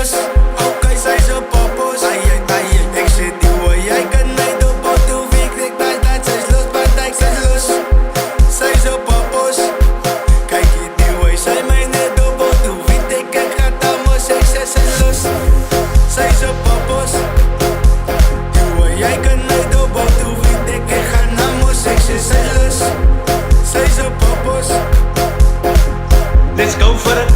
los. Okay, zij zo poppos. Ai, ai, ai, ik zit die hoor, jij kan mij door botu. Ik tijd, zij is los, partij, zij is los. Zij zo poppos. Kijk je die hoor, zij mij net door botu. Ik ga tamo, zij is los. Zij zo poppos. Die hoor, jij kan mij door botu. Ik ga namo, zij is los. Zij zo poppos. Let's go for it.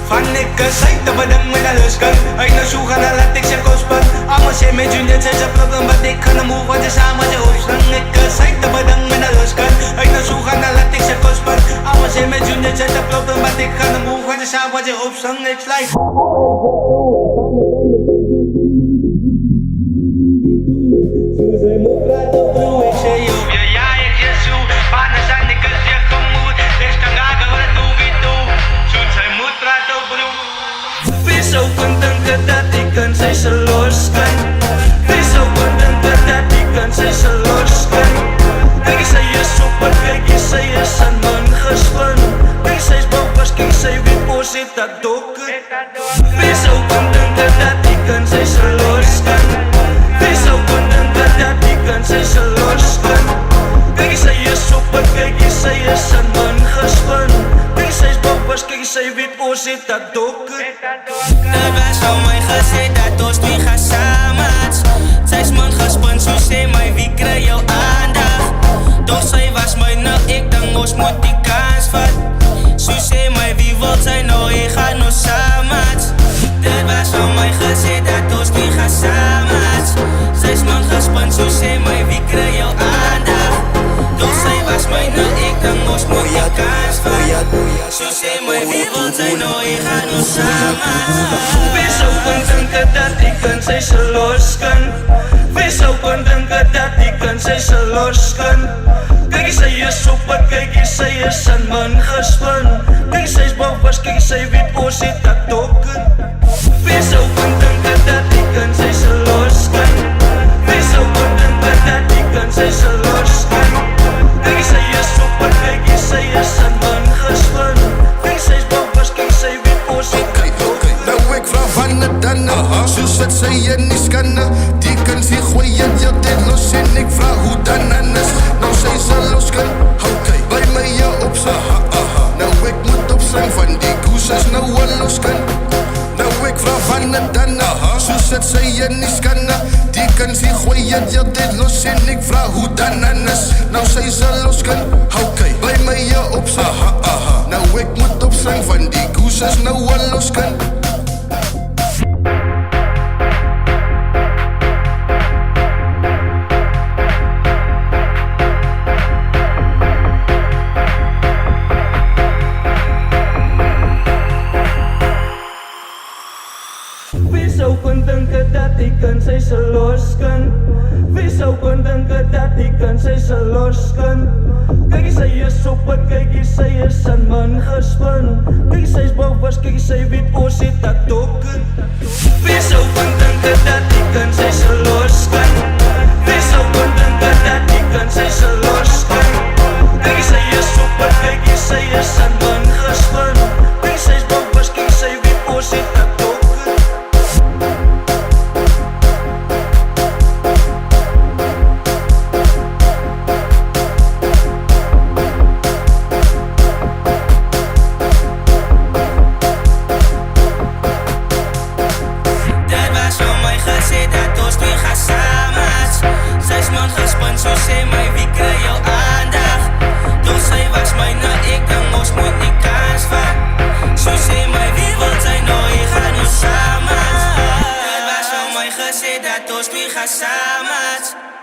Van niks zijn te bedanken met alles kan. Hij naar zoeken naar laat ik zijn kostbaar. Amo say me junior zijn zijn problem, but ik kan hem move wat is aan wat je hoofd. Van niks zijn te bedanken met alles kan. Hij naar zoeken naar laat ik zijn kostbaar. Amo say me junior zijn zijn problem, but ik kan hem move wat is aan wat je hoofd. Van niks life. Zij moet praten op de weg, zij op je ja ik je zo. Pannen zijn ik is je gemoed. Is kan raken wat doe wie doe. Zoet zij moet praten op de weg. Wees zo denken dat ik kan, zij ze los kan. Wees zo denken dat ik kan, zij ze los kan. Kijk zij is super, kijk zij is een man gespannen. Kijk zij is boven, kijk zij wit voor zit dat dokken. Wees zo denken dat ik kan, zij ze los kan. Wees zo denken dat ik kan, zij ze los kan. Kijk zij is super, kijk zij is een man gespannen. Kijk zij is boven, kijk zij wit voor zit dat dokken. Het was van mij gezegd dat ons twee gaan samen. Zij is man gespannen, zo zei mij wie krijg jouw aandacht. Doch zij was mij nou, ik denk ons moet die kans vat. Zo zei mij wie wil zij nou, ik ga nou samen. Het was van mij gezegd dat ons twee gaan samen. Zij is man gespannen, zo zei mij wie krijg jouw aandacht. Doch zij was mij nou, ik denk ons moet die kans vat. Zo zei mij wie wil zij nou, ik ga nou samen. Wees zo denken dat ik kan, zij ze los kan. Wees zo denken dat ik kan, zij ze los kan. Kijk zij is super, kijk zij is een man gespannen. Kijk zij is boven, kijk zij wit voor zit dat dokken. Wees zo denken dat ik kan, zij ze los kan. Wees zo denken dat ik kan, zij ze los kan. Kijk zij is super, kijk zij is een man gespannen. Kijk zij is boven, kijk zij wit voor zit dat dokken. Nou ik vraag van het dan, zo zet zij en niet scannen. Die kan zich gooien, ja dit los en ik vraag hoe dan anders. Nou zij ze los kan, oké, bij mij ja op zijn. Nou ik moet op zijn van die koesjes nou wel los kan. Nou ik vraag van het dan, zo zet zij en niet scannen. Die kan zich gooien, ja dit los en ik vraag hoe dan anders. Nou zij ze los kan, oké, bij mij ja op zijn. Nou ik moet op zijn van die koesjes nou wel los kan. Wees zo denken dat ik kan, zij ze los kan. Wees zo denken dat ik kan, zij ze los kan. Kijk zij is super, kijk zij is een man gespannen. Kijk zij is boven, kijk zij wit voor zit dat dokken. Wees zo denken dat ik kan, zij ze los kan. Wees zo denken dat ik kan, zij ze los kan. Kijk zij is super, kijk zij is een man gespannen. Kijk zij is boven, kijk zij wit voor zit dat dokken. Samen.